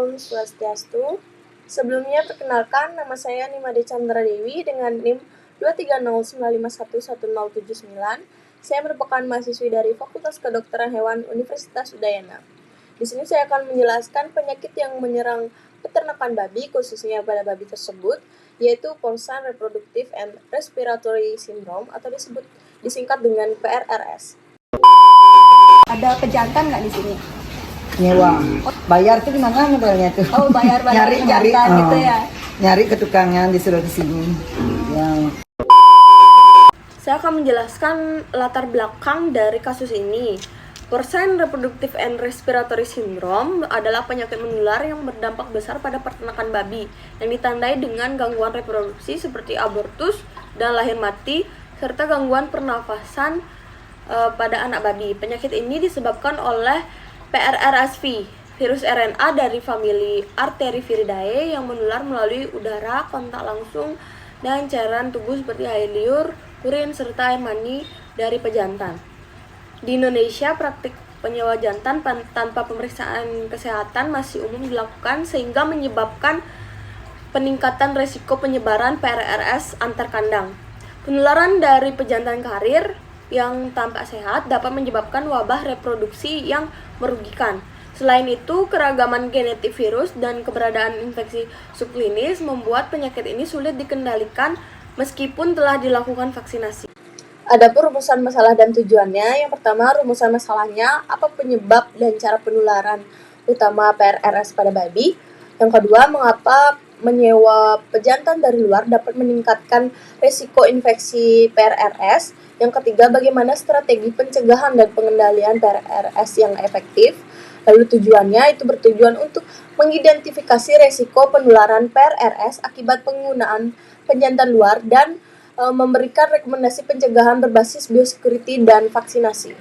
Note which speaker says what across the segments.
Speaker 1: Om Swastiastu. Sebelumnya perkenalkan, nama saya Nimade Chandra Dewi dengan NIM 23095111079. Saya merupakan mahasiswi dari Fakultas Kedokteran Hewan Universitas Udayana. Di sini saya akan menjelaskan penyakit yang menyerang peternakan babi, khususnya pada babi tersebut, yaitu Porcine Reproductive and Respiratory Syndrome atau disingkat dengan PRRS.
Speaker 2: Ada pejantan nggak di sini?
Speaker 3: Nyewa. Bayar tuh gimana modelnya tuh?
Speaker 2: Oh, bayar
Speaker 3: nyari
Speaker 2: gitu ya.
Speaker 3: Nyari ke tukangnya disuruh ke sini. Yang
Speaker 1: Saya akan menjelaskan latar belakang dari kasus ini. Porcine Reproductive and Respiratory Syndrome adalah penyakit menular yang berdampak besar pada peternakan babi yang ditandai dengan gangguan reproduksi seperti abortus dan lahir mati serta gangguan pernafasan pada anak babi. Penyakit ini disebabkan oleh PRRSV, virus RNA dari famili Arteriviridae yang menular melalui udara, kontak langsung, dan cairan tubuh seperti air liur, urin, serta air mani dari pejantan. Di Indonesia, praktik penyewa jantan tanpa pemeriksaan kesehatan masih umum dilakukan sehingga menyebabkan peningkatan resiko penyebaran PRRS antar kandang. Penularan dari pejantan karir yang tampak sehat dapat menyebabkan wabah reproduksi yang merugikan. Selain itu, keragaman genetik virus dan keberadaan infeksi subklinis membuat penyakit ini sulit dikendalikan meskipun telah dilakukan vaksinasi. Adapun rumusan masalah dan tujuannya, yang pertama rumusan masalahnya, apa penyebab dan cara penularan utama PRRS pada babi. Yang kedua, mengapa menyewa pejantan dari luar dapat meningkatkan risiko infeksi PRRS. Yang ketiga, bagaimana strategi pencegahan dan pengendalian PRRS yang efektif. Lalu tujuannya itu bertujuan untuk mengidentifikasi risiko penularan PRRS akibat penggunaan pejantan luar dan memberikan rekomendasi pencegahan berbasis biosecurity dan vaksinasi.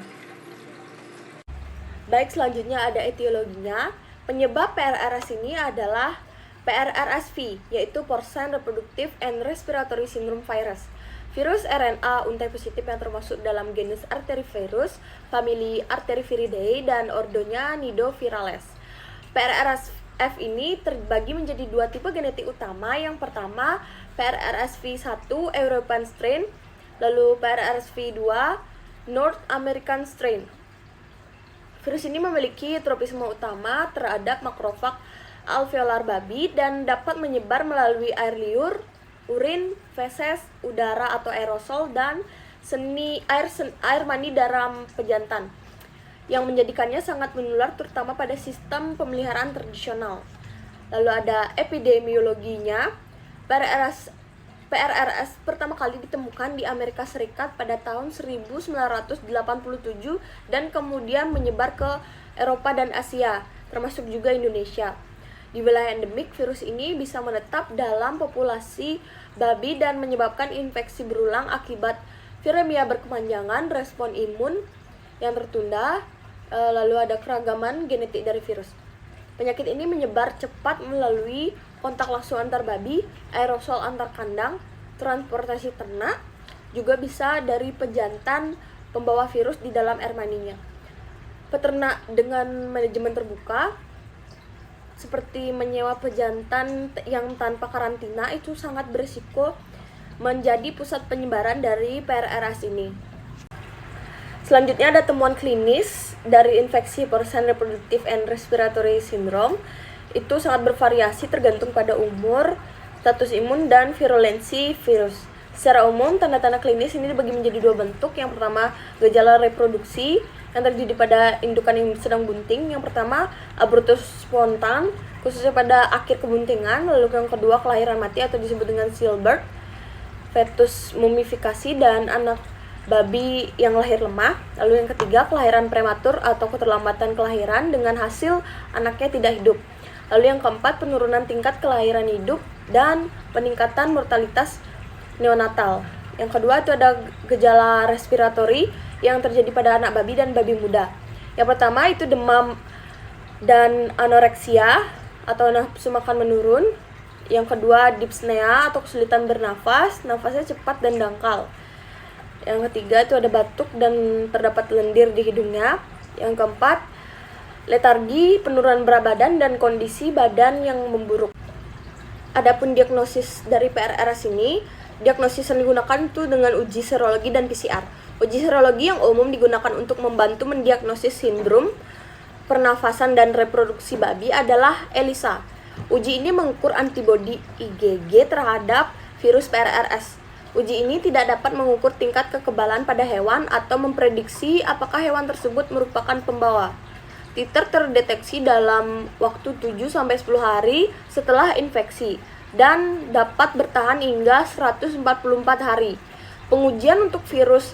Speaker 1: Baik, selanjutnya ada etiologinya. Penyebab PRRS ini adalah PRRSV, yaitu Porcine Reproductive and Respiratory Syndrome Virus. Virus RNA untai positif yang termasuk dalam genus Arterivirus, famili Arteriviridae, dan ordonya Nidovirales. PRRSF ini terbagi menjadi dua tipe genetik utama. Yang pertama, PRRSV1 European strain, lalu PRRSV2 North American strain. Virus ini memiliki tropisme utama terhadap makrofag alveolar babi dan dapat menyebar melalui air liur, urin, feses, udara atau aerosol, dan air mani dalam pejantan, yang menjadikannya sangat menular terutama pada sistem pemeliharaan tradisional. Lalu ada epidemiologinya. PRRS pertama kali ditemukan di Amerika Serikat pada tahun 1987 dan kemudian menyebar ke Eropa dan Asia, termasuk juga Indonesia. Di wilayah endemik, virus ini bisa menetap dalam populasi babi dan menyebabkan infeksi berulang akibat viremia berkepanjangan, respon imun yang tertunda, lalu ada keragaman genetik dari virus. Penyakit ini menyebar cepat melalui kontak langsung antar babi, aerosol antar kandang, transportasi ternak, juga bisa dari pejantan pembawa virus di dalam air maninya. Peternak dengan manajemen terbuka seperti menyewa pejantan yang tanpa karantina itu sangat berisiko menjadi pusat penyebaran dari PRRS ini. Selanjutnya ada temuan klinis dari infeksi Porcine Reproductive and Respiratory Syndrome. Itu sangat bervariasi tergantung pada umur, status imun, dan virulensi virus. Secara umum, tanda-tanda klinis ini dibagi menjadi dua bentuk. Yang pertama, gejala reproduksi yang terjadi pada indukan yang sedang bunting. Yang pertama, abortus spontan, khususnya pada akhir kebuntingan. Lalu yang kedua, kelahiran mati atau disebut dengan stillbirth, fetus mumifikasi, dan anak babi yang lahir lemah. Lalu yang ketiga, kelahiran prematur atau keterlambatan kelahiran dengan hasil anaknya tidak hidup. Lalu yang keempat, penurunan tingkat kelahiran hidup dan peningkatan mortalitas neonatal. Yang kedua itu ada gejala respiratori yang terjadi pada anak babi dan babi muda. Yang pertama itu demam dan anoreksia atau nafsu makan menurun. Yang kedua dyspnea atau kesulitan bernafas, nafasnya cepat dan dangkal. Yang ketiga itu ada batuk dan terdapat lendir di hidungnya. Yang keempat letargi, penurunan berat badan, dan kondisi badan yang memburuk. Adapun diagnosis dari PRRS ini, diagnosis yang digunakan itu dengan uji serologi dan PCR. Uji serologi yang umum digunakan untuk membantu mendiagnosis sindrom pernafasan dan reproduksi babi adalah ELISA. Uji ini mengukur antibodi IgG terhadap virus PRRS. Uji ini tidak dapat mengukur tingkat kekebalan pada hewan atau memprediksi apakah hewan tersebut merupakan pembawa. Titer terdeteksi dalam waktu 7-10 hari setelah infeksi dan dapat bertahan hingga 144 hari. Pengujian untuk virus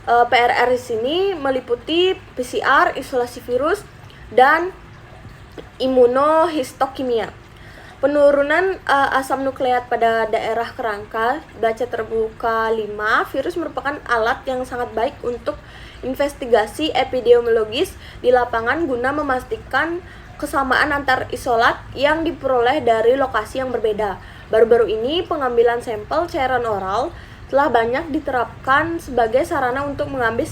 Speaker 1: PRRS ini meliputi PCR, isolasi virus, dan imunohistokimia. Penurunan asam nukleat pada daerah kerangka baca terbuka 5 virus merupakan alat yang sangat baik untuk investigasi epidemiologis di lapangan guna memastikan kesamaan antar isolat yang diperoleh dari lokasi yang berbeda. Baru-baru ini pengambilan sampel cairan oral telah banyak diterapkan sebagai sarana untuk mengambil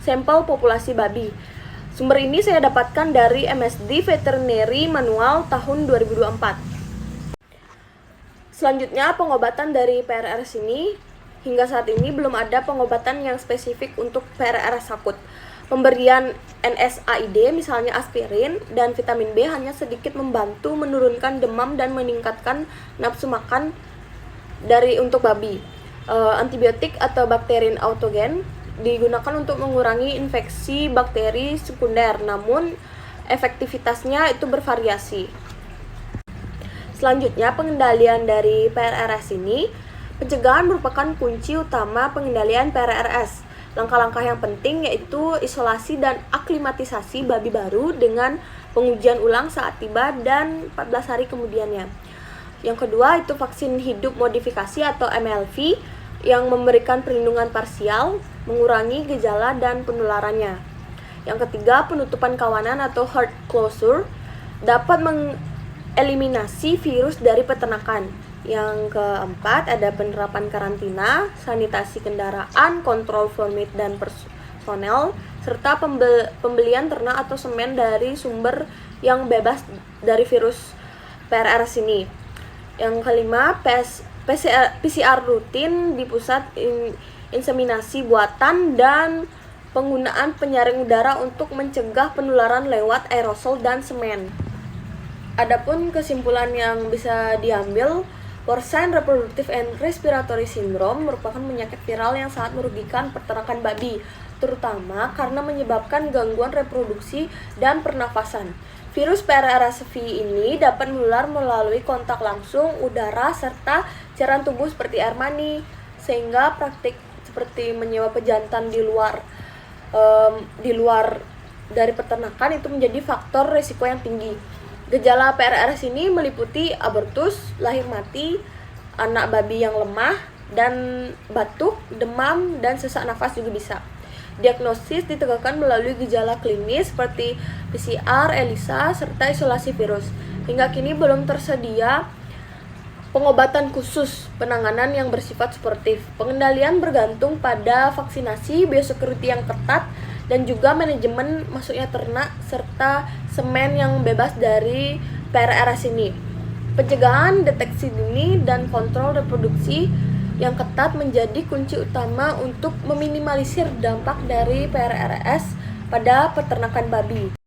Speaker 1: sampel populasi babi. Sumber ini saya dapatkan dari MSD Veterinary Manual tahun 2024. Selanjutnya, pengobatan dari PRRS ini. Hingga saat ini belum ada pengobatan yang spesifik untuk PRRS akut. Pemberian NSAID, misalnya aspirin dan vitamin B, hanya sedikit membantu menurunkan demam dan meningkatkan nafsu makan untuk babi. Antibiotik atau bakterin autogen digunakan untuk mengurangi infeksi bakteri sekunder, namun efektivitasnya itu bervariasi. Selanjutnya, pengendalian dari PRRS ini. Pencegahan merupakan kunci utama pengendalian PRRS. Langkah-langkah yang penting yaitu isolasi dan aklimatisasi babi baru dengan pengujian ulang saat tiba dan 14 hari kemudiannya. Yang kedua itu vaksin hidup modifikasi atau MLV yang memberikan perlindungan parsial, mengurangi gejala dan penularannya. Yang ketiga, penutupan kawanan atau herd closure dapat mengeliminasi virus dari peternakan. Yang keempat, ada penerapan karantina, sanitasi kendaraan, kontrol formit dan personel, serta pembelian ternak atau semen dari sumber yang bebas dari virus PRRS ini. Yang kelima, PCR rutin di pusat inseminasi buatan dan penggunaan penyaring udara untuk mencegah penularan lewat aerosol dan semen. Adapun kesimpulan yang bisa diambil, Porcine Reproductive and Respiratory Syndrome merupakan penyakit viral yang sangat merugikan peternakan babi, terutama karena menyebabkan gangguan reproduksi dan pernafasan. Virus PRRSV ini dapat menular melalui kontak langsung, udara, serta cairan tubuh seperti air mani, sehingga praktik seperti menyewa pejantan di luar dari peternakan itu menjadi faktor risiko yang tinggi. Gejala PRRS ini meliputi abortus, lahir mati, anak babi yang lemah, dan batuk, demam, dan sesak nafas juga bisa. Diagnosis ditegakkan melalui gejala klinis seperti PCR, ELISA, serta isolasi virus. Hingga kini belum tersedia pengobatan khusus penanganan yang bersifat suportif. Pengendalian bergantung pada vaksinasi, biosecurity yang ketat, dan juga manajemen masuknya ternak serta semen yang bebas dari PRRS ini. Pencegahan, deteksi dini, dan kontrol reproduksi yang ketat menjadi kunci utama untuk meminimalisir dampak dari PRRS pada peternakan babi.